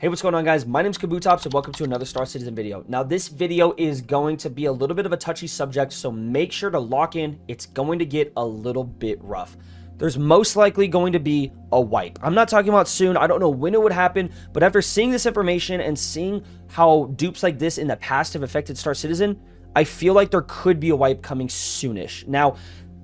Hey, what's going on, guys? My name's Kabutops and welcome to another Star Citizen video. Now, this video is going to be a little bit of a touchy subject, so make sure to lock in. It's going to get a little bit rough. There's most likely going to be a wipe. I'm not talking about soon. I don't know when it would happen, but after seeing this information and seeing how dupes like this in the past have affected Star Citizen, I feel like there could be a wipe coming soonish. Now,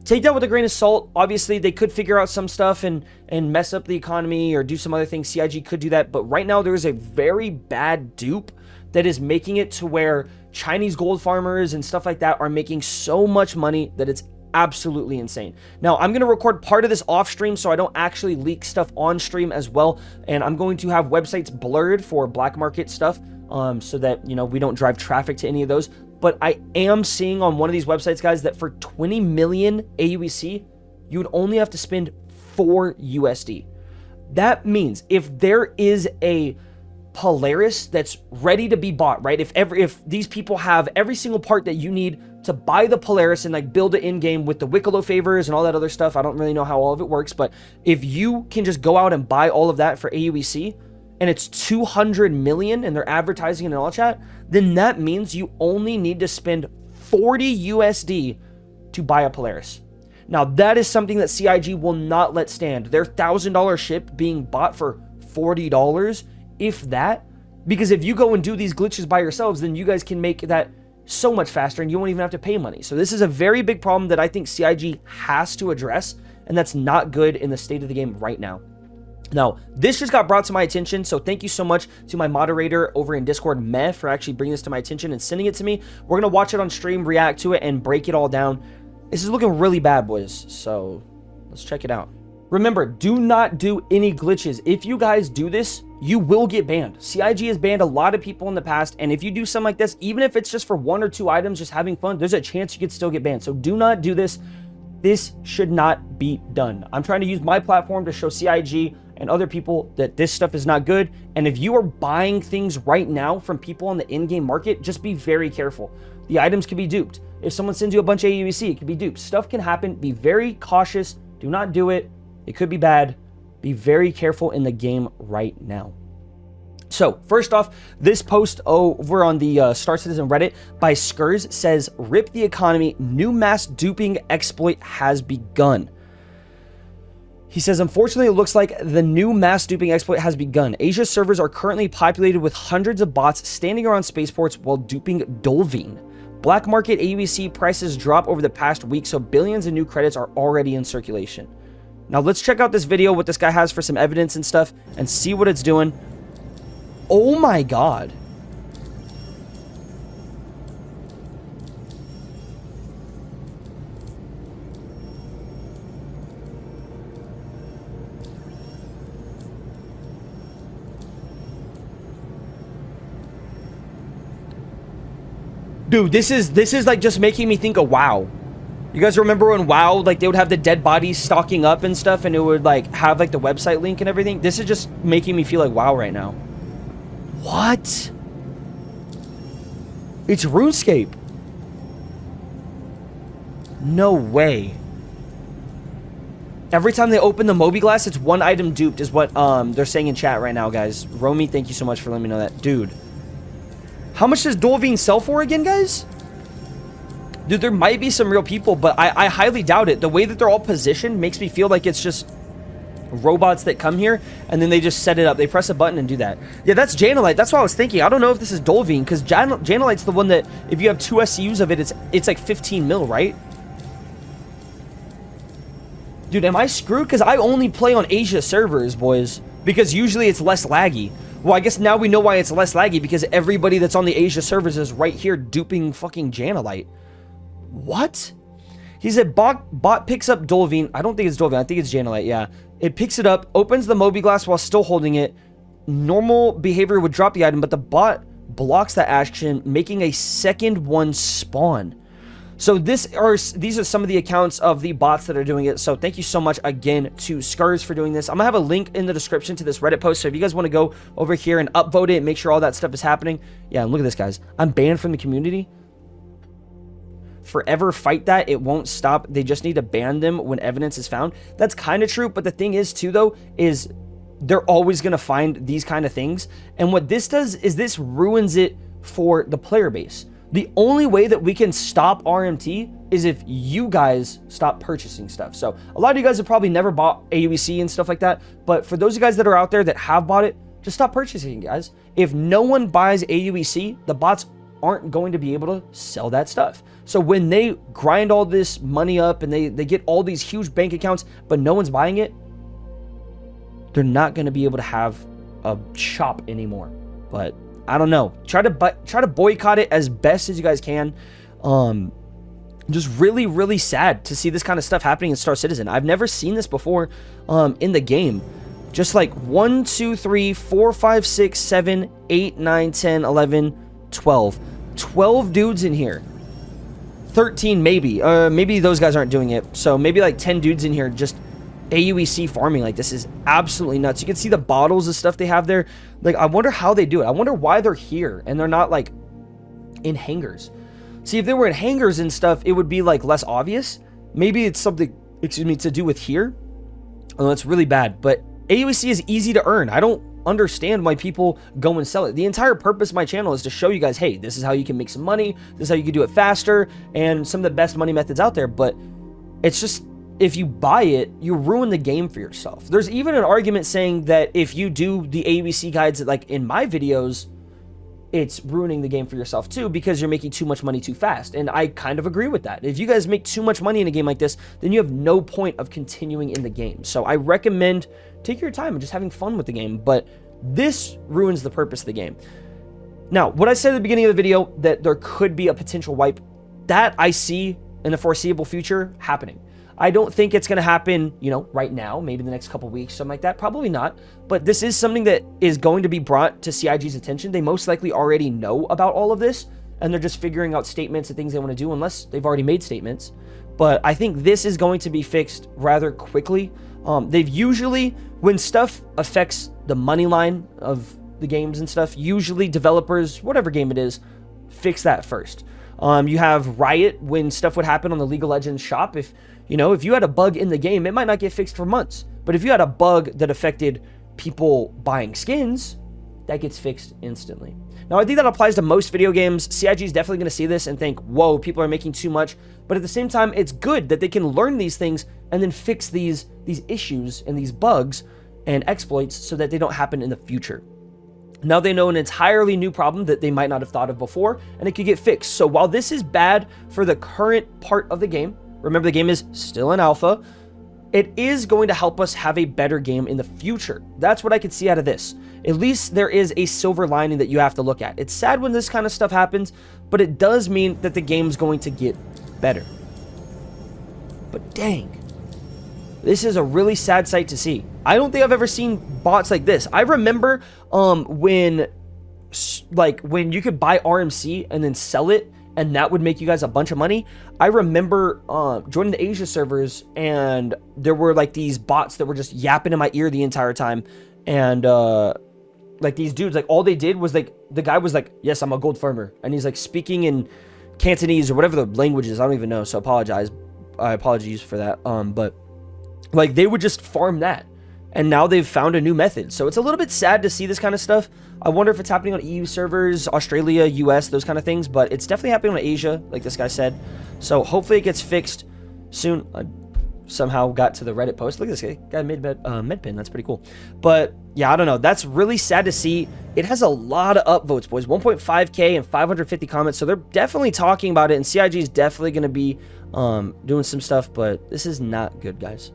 take that with a grain of salt. Obviously, they could figure out some stuff and mess up the economy or do some other things. CIG could do that. But right now, there is a very bad dupe that is making it to where Chinese gold farmers and stuff like that are making so much money that it's absolutely insane. Now, I'm going to record part of this off stream so I don't actually leak stuff on stream as well. And I'm going to have websites blurred for black market stuff so that, you know, we don't drive traffic to any of those. But I am seeing on one of these websites, guys, that for 20 million AUEC, you would only have to spend 4 USD. That means if there is a Polaris that's ready to be bought, right? If these people have every single part that you need to buy the Polaris and like build it in game with the Wicklow favors and all that other stuff, I don't really know how all of it works, but if you can just go out and buy all of that for AUEC, and it's 200 million and they're advertising in all chat, then that means you only need to spend 40 USD to buy a Polaris. Now, that is something that CIG will not let stand. Their $1,000 ship being bought for $40, if that, because if you go and do these glitches by yourselves, then you guys can make that so much faster and you won't even have to pay money. So this is a very big problem that I think CIG has to address, and that's not good in the state of the game right now. Now, this just got brought to my attention, so thank you so much to my moderator over in Discord, Meh, for actually bringing this to my attention and sending it to me. We're going to watch it on stream, react to it, and break it all down. This is looking really bad, boys, so let's check it out. Remember, do not do any glitches. If you guys do this, you will get banned. CIG has banned a lot of people in the past, and if you do something like this, even if it's just for 1 or 2 items, just having fun, there's a chance you could still get banned. So do not do this. This should not be done. I'm trying to use my platform to show CIG and other people that this stuff is not good. And if you are buying things right now from people on the in-game market, just be very careful. The items can be duped. If someone sends you a bunch of AUEC, it could be duped. Stuff can happen. Be very cautious. Do not do it. It could be bad. Be very careful in the game right now. So, first off, this post over on the Star Citizen Reddit by Scurz says, "Rip the economy, new mass duping exploit has begun." He says, "Unfortunately, it looks like the new mass duping exploit has begun. Asia servers are currently populated with hundreds of bots standing around spaceports while duping Dolvine. Black market AUEC prices drop over the past week, so billions of new credits are already in circulation." Now, let's check out this video, what this guy has for some evidence and stuff, and see what it's doing. Oh my god. Dude, this is like just making me think of WoW. You guys remember when WoW, like, they would have the dead bodies stalking up and stuff, and it would, like, have, like, the website link and everything? This is just making me feel like WoW right now. What? It's RuneScape. No way. Every time they open the Moby-Glass, it's 1 item duped, is what they're saying in chat right now, guys. Romy, thank you so much for letting me know that. Dude. How much does Dolvine sell for again, guys? Dude, there might be some real people, but I highly doubt it. The way that they're all positioned makes me feel like it's just robots that come here, and then they just set it up. They press a button and do that. Yeah, that's Janolite. That's what I was thinking. I don't know if this is Dolvine, because Janolite's the one that, if you have 2 SCUs of it, it's like 15 mil, right? Dude, am I screwed? Because I only play on Asia servers, boys, because usually it's less laggy. Well, I guess now we know why it's less laggy, because everybody that's on the Asia servers is right here duping fucking Janolite. What? He said bot picks up Dolvine. I don't think it's Dolvine. I think it's Janolite. Yeah. It picks it up, opens the Moby-Glass while still holding it. Normal behavior would drop the item, but the bot blocks that action, making a second one spawn. So these are some of the accounts of the bots that are doing it. So thank you so much again to Scurz for doing this. I'm gonna have a link in the description to this Reddit post. So if you guys want to go over here and upvote it and make sure all that stuff is happening. Yeah, and look at this, guys. I'm banned from the community. Forever fight that, it won't stop. They just need to ban them when evidence is found. That's kind of true, but the thing is too, though, is they're always going to find these kind of things. And what this does is this ruins it for the player base. The only way that we can stop RMT is if you guys stop purchasing stuff. So a lot of you guys have probably never bought AUEC and stuff like that. But for those of you guys that are out there that have bought it, just stop purchasing, guys. If no one buys AUEC, the bots aren't going to be able to sell that stuff. So when they grind all this money up and they get all these huge bank accounts, but no one's buying it, they're not going to be able to have a shop anymore. But I don't know. Try to boycott it as best as you guys can. Just really, really sad to see this kind of stuff happening in Star Citizen. I've never seen this before in the game. Just like 1, 2, 3, 4, 5, 6, 7, 8, 9, 10, 11, 12. 12 dudes in here. 13 maybe. Maybe those guys aren't doing it. So maybe like 10 dudes in here just AUEC farming. Like, this is absolutely nuts. You can see the bottles of stuff they have there. Like, I wonder how they do it. I wonder why they're here and they're not like in hangars. See, if they were in hangars and stuff, it would be like less obvious. Maybe it's something, excuse me, to do with here. Oh, that's really bad. But AUEC is easy to earn. I don't understand why people go and sell it. The entire purpose of my channel is to show you guys, hey, this is how you can make some money. This is how you can do it faster and some of the best money methods out there. But it's just, if you buy it, you ruin the game for yourself. There's even an argument saying that if you do the AUEC guides, like in my videos, it's ruining the game for yourself too, because you're making too much money too fast. And I kind of agree with that. If you guys make too much money in a game like this, then you have no point of continuing in the game. So I recommend taking your time and just having fun with the game. But this ruins the purpose of the game. Now, what I said at the beginning of the video, that there could be a potential wipe, that I see in the foreseeable future happening. I don't think it's going to happen, you know, right now, maybe in the next couple weeks, something like that. Probably not. But this is something that is going to be brought to CIG's attention. They most likely already know about all of this, and they're just figuring out statements and things they want to do, unless they've already made statements. But I think this is going to be fixed rather quickly. They've usually, when stuff affects the money line of the games and stuff, usually developers, whatever game it is, fix that first. You have Riot, when stuff would happen on the League of Legends shop. If you had a bug in the game, it might not get fixed for months. But if you had a bug that affected people buying skins, that gets fixed instantly. Now, I think that applies to most video games. CIG is definitely going to see this and think, whoa, people are making too much. But at the same time, it's good that they can learn these things and then fix these issues and these bugs and exploits so that they don't happen in the future. Now they know an entirely new problem that they might not have thought of before, and it could get fixed. So while this is bad for the current part of the game, remember the game is still in alpha, it is going to help us have a better game in the future. That's what I could see out of this. At least there is a silver lining that you have to look at. It's sad when this kind of stuff happens, but it does mean that the game's going to get better. But dang, this is a really sad sight to see. I don't think I've ever seen bots like this. I remember when you could buy RMC and then sell it, and that would make you guys a bunch of money. I remember joining the Asia servers, and there were like these bots that were just yapping in my ear the entire time. And like these dudes, like all they did was like, the guy was like, yes, I'm a gold farmer. And he's like speaking in Cantonese or whatever the language is. I don't even know. So apologies for that. But like they would just farm that. And now they've found a new method. So it's a little bit sad to see this kind of stuff. I wonder if it's happening on EU servers, Australia, US, those kind of things. But it's definitely happening on Asia, like this guy said. So hopefully it gets fixed soon. I somehow got to the Reddit post. Look at this guy. Got a medpin. That's pretty cool. But yeah, I don't know. That's really sad to see. It has a lot of upvotes, boys. 1.5K and 550 comments. So they're definitely talking about it. And CIG is definitely going to be doing some stuff. But this is not good, guys.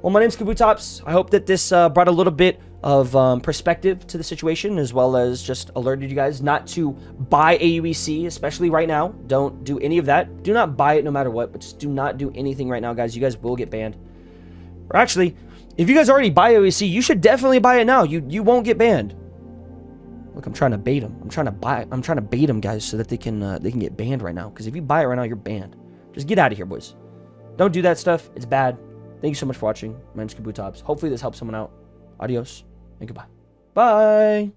Well, my name's Kabutops. I hope that this brought a little bit of perspective to the situation, as well as just alerted you guys not to buy AUEC, especially right now. Don't do any of that. Do not buy it no matter what, but just do not do anything right now, guys. You guys will get banned. Or actually, if you guys already buy AUEC, you should definitely buy it now. You won't get banned. Look, I'm trying to bait them. I'm trying to bait them, guys, so that they can get banned right now. Because if you buy it right now, you're banned. Just get out of here, boys. Don't do that stuff. It's bad. Thank you so much for watching. My name's Kabutops. Hopefully this helps someone out. Adios and goodbye. Bye.